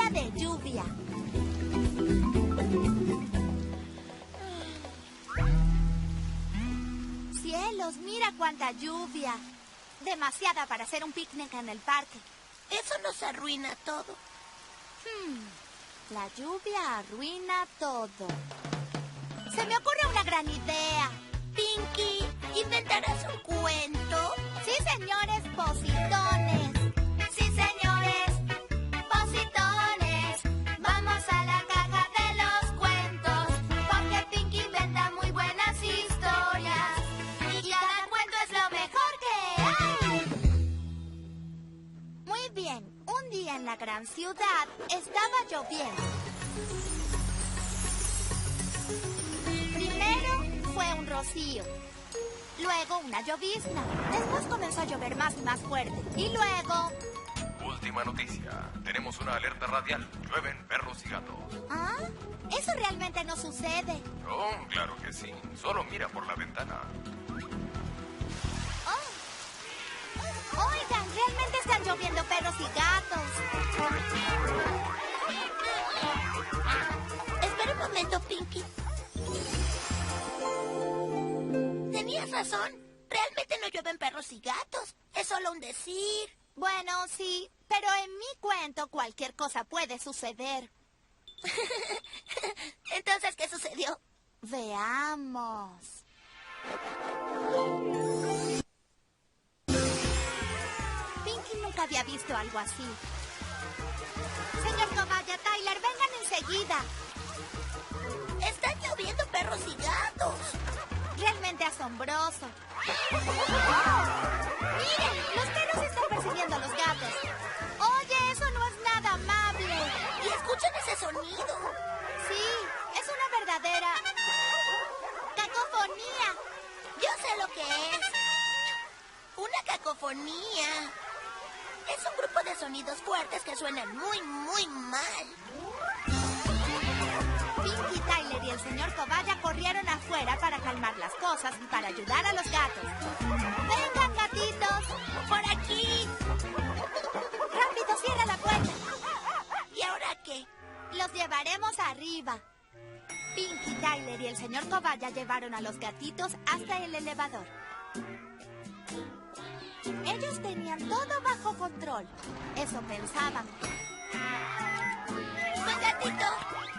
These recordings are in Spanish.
día de lluvia. Cielos, mira cuánta lluvia. Demasiada para hacer un picnic en el parque. Eso nos arruina todo. La lluvia arruina todo. Se me ocurre una gran idea. Pinky, ¿inventarás un cuento? Sí, señores, positones. Sí, señores, positones. Vamos a la caja de los cuentos, porque Pinky inventa muy buenas historias. Y cada cuento es lo mejor que hay. Muy bien, un día en la gran ciudad estaba lloviendo. Primero fue un rocío. Luego una llovizna. Después comenzó a llover más y más fuerte. Y luego... Última noticia. Tenemos una alerta radial. Llueven perros y gatos. ¿Ah? Eso realmente no sucede. Oh, claro que sí. Solo mira por la ventana. Oh. Oigan, realmente están lloviendo perros y gatos. Espera un momento, Pinky. Tenías razón. Realmente no llueven perros y gatos. Es solo un decir. Bueno, sí, pero en mi cuento cualquier cosa puede suceder. Entonces, ¿qué sucedió? Veamos. Pinky nunca había visto algo así. Señor Cobaya, Tyler, vengan enseguida. Están lloviendo perros y gatos. Realmente asombroso. ¡Miren! Los perros están persiguiendo a los gatos. Oye, eso no es nada amable. Y escuchen ese sonido. Sí, es una verdadera... cacofonía. Yo sé lo que es. Una cacofonía. Es un grupo de sonidos fuertes que suenan muy, muy mal. Pinky, Tyler y el señor Cobaya corrieron afuera para calmar las cosas y para ayudar a los gatos. ¡Vengan, gatitos! ¡Por aquí! ¡Rápido, cierra la puerta! ¿Y ahora qué? Los llevaremos arriba. Pinky, Tyler y el señor Cobaya llevaron a los gatitos hasta el elevador. Ellos tenían todo bajo control. Eso pensaban. ¡Buen gatito!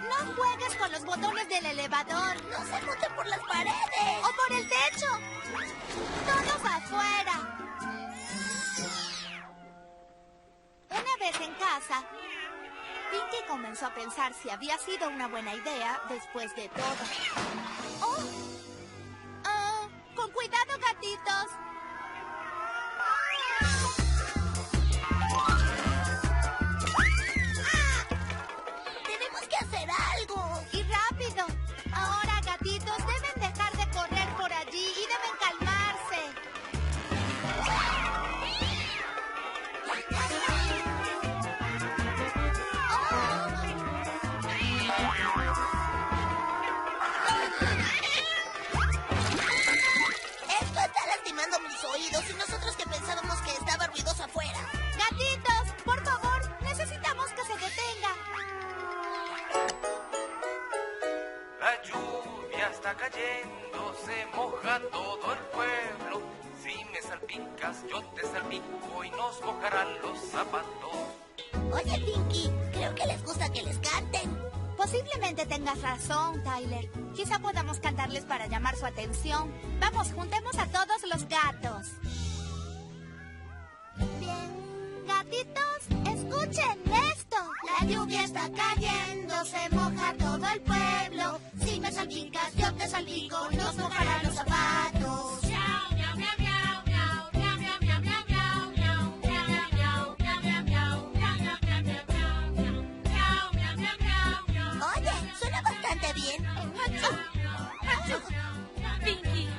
No juegues con los botones del elevador. ¡No se monten por las paredes! ¡O por el techo! ¡Todos afuera! Una vez en casa, Pinky comenzó a pensar si había sido una buena idea después de todo. ¡Oh! ¡Con cuidado, gatitos! ¡Tenemos que hacer algo! ¡Y rápido! Ahora, gatitos, deben dejar de correr por allí y deben calmarse. Esto está lastimando mis oídos y nosotros que pensábamos que estaba ruidoso afuera. Gatitos, por favor, necesitamos que se detenga. La lluvia está cayendo, se moja todo el pueblo. Si me salpicas, yo te salpico y nos mojarán los zapatos. Oye, Pinky, creo que les gusta que les canten. Posiblemente tengas razón, Tyler. Quizá podamos cantarles para llamar su atención. Vamos, juntemos a todos los gatos. Bien, gatitos, escuchen esto. La lluvia está cayendo, se moja todo el pueblo. Si me salpicas, yo te salpico y nos mojarán los zapatos. Oye, suena bastante bien. Pinky,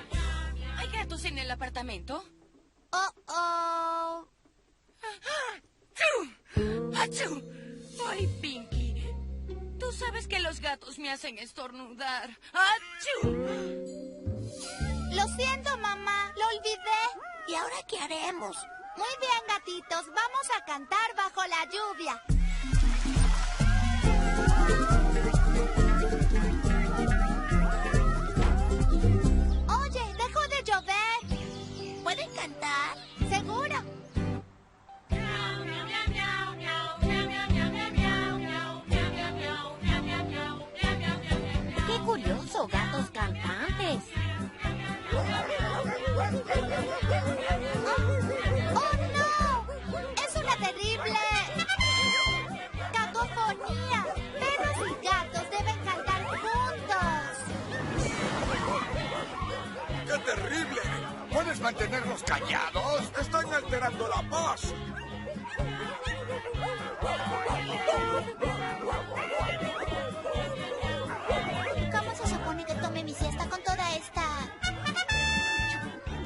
¿hay gatos en el apartamento? Oh. ¡Achú! ¡Ay, Pinky! Tú sabes que los gatos me hacen estornudar. ¡Achú! Lo siento, mamá. Lo olvidé. ¿Y ahora qué haremos? Muy bien, gatitos. Vamos a cantar bajo la lluvia. cantar? ¿Seguro? ¡Qué curioso, gatos cantantes! ¡Oh, no! ¡Es una terrible cacofonía! Perros y gatos deben cantar juntos. ¡Qué terrible! ¿Puedes mantenerlos callados? ¡Están alterando la paz! ¿Cómo se supone que tome mi siesta con toda esta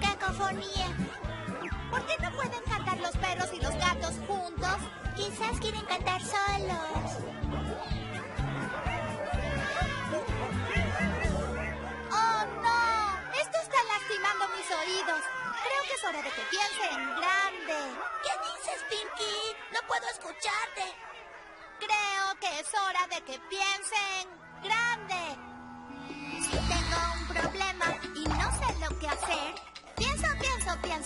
cacofonía? ¿Por qué no pueden cantar los perros y los gatos juntos? Quizás quieren cantar solos. ¡Oh, no! Esto está lastimando mis oídos. Creo que es hora de que piense en grande. ¿Qué dices, Pinky? No puedo escucharte. Creo que es hora de que piense en grande. Si tengo un problema y no sé lo que hacer, pienso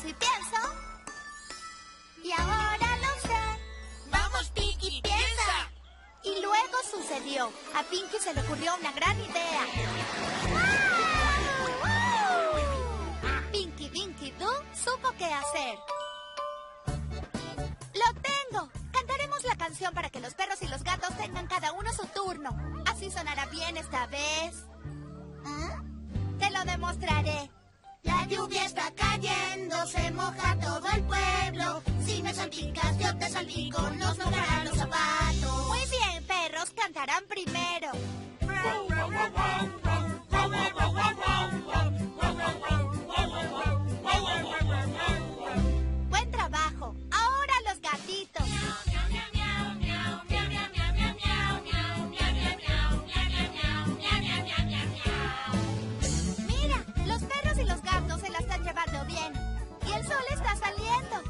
y pienso. Y ahora lo sé. ¡Vamos, Pinky, piensa! Y luego sucedió. A Pinky se le ocurrió una gran idea. Pinky Dinky Doo supo qué hacer. ¡Lo tengo! Cantaremos la canción para que los perros y los gatos tengan cada uno su turno. Así sonará bien esta vez. ¿Ah? Te lo demostraré. La lluvia está cayendo, se moja todo el pueblo. Si me salpicas, yo te salpico, nos mojarán los zapatos. Muy bien, perros, cantarán primero. Buen trabajo. Ahora los gatitos. Mira, los perros y los gatos se la están llevando bien. Y el sol está saliendo.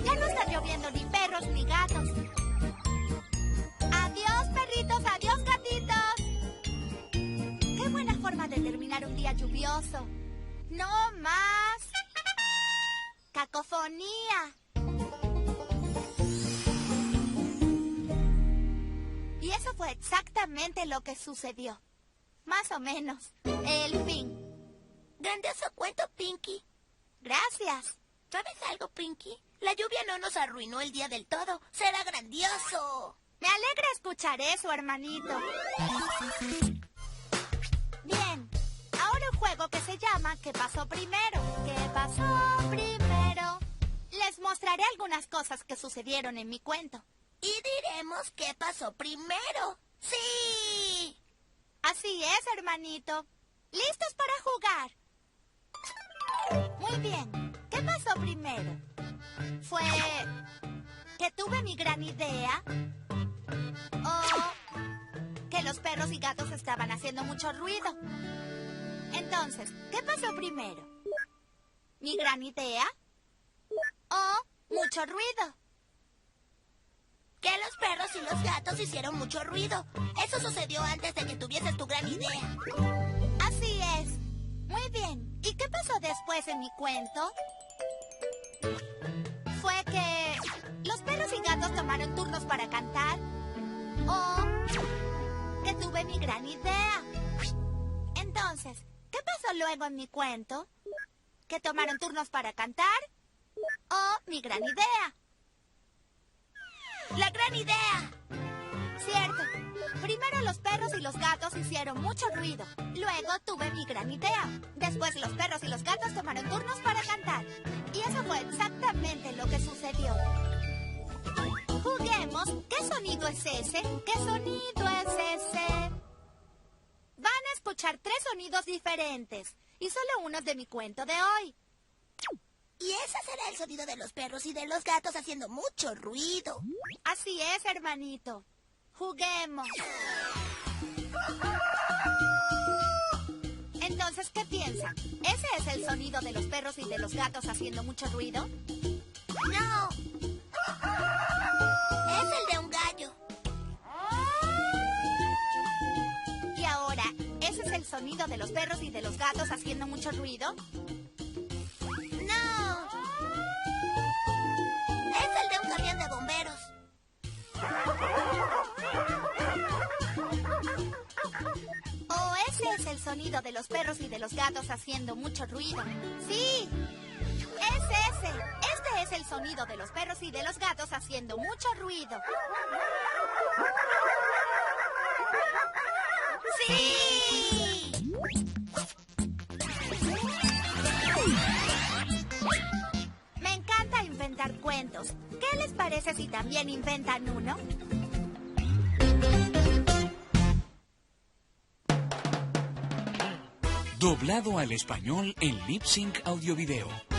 Ya no está lloviendo ni perros ni gatos. Adiós, perritos, adiós, gatitos. Qué buena forma de terminar un día lluvioso. No más cacofonía. Y eso fue exactamente lo que sucedió. Más o menos. El fin. Grandioso cuento, Pinky. Gracias. ¿Sabes algo, Pinky? La lluvia no nos arruinó el día del todo. ¡Será grandioso! Me alegra escuchar eso, hermanito. Bien, ahora un juego que se llama ¿Qué pasó primero? ¿Qué pasó primero? Les mostraré algunas cosas que sucedieron en mi cuento. Y diremos qué pasó primero. ¡Sí! Así es, hermanito. ¿Listos para jugar? Muy bien. ¿Qué pasó primero? ¿Fue que tuve mi gran idea? ¿O que los perros y gatos estaban haciendo mucho ruido? Entonces, ¿qué pasó primero? ¿Mi gran idea? ¿O mucho ruido? Que los perros y los gatos hicieron mucho ruido. Eso sucedió antes de que tuvieses tu gran idea. Así es. Muy bien. ¿Y qué pasó después en mi cuento? Fue que los perros y gatos tomaron turnos para cantar. O que tuve mi gran idea. Entonces, ¿qué pasó luego en mi cuento? ¿Que tomaron turnos para cantar? ¿O mi gran idea? ¡La gran idea! Cierto. Primero los perros y los gatos hicieron mucho ruido. Luego tuve mi gran idea. Después los perros y los gatos tomaron turnos para cantar. Y eso fue exactamente lo que sucedió. Juguemos. ¿Qué sonido es ese? ¿Qué sonido es ese? Van a escuchar 3 sonidos diferentes. Y solo uno de mi cuento de hoy. Y ese será el sonido de los perros y de los gatos haciendo mucho ruido. Así es, hermanito. Juguemos. Entonces, ¿qué piensan? ¿Ese es el sonido de los perros y de los gatos haciendo mucho ruido? ¡No! Es el de un gallo. Y ahora, ¿ese es el sonido de los perros y de los gatos haciendo mucho ruido? ¡No! es el sonido de los perros y de los gatos haciendo mucho ruido. Sí, es ese. Este es el sonido de los perros y de los gatos haciendo mucho ruido. ¡Sí! Me encanta inventar cuentos. ¿Qué les parece si también inventan uno? Doblado al español en Lip Sync Audio Video.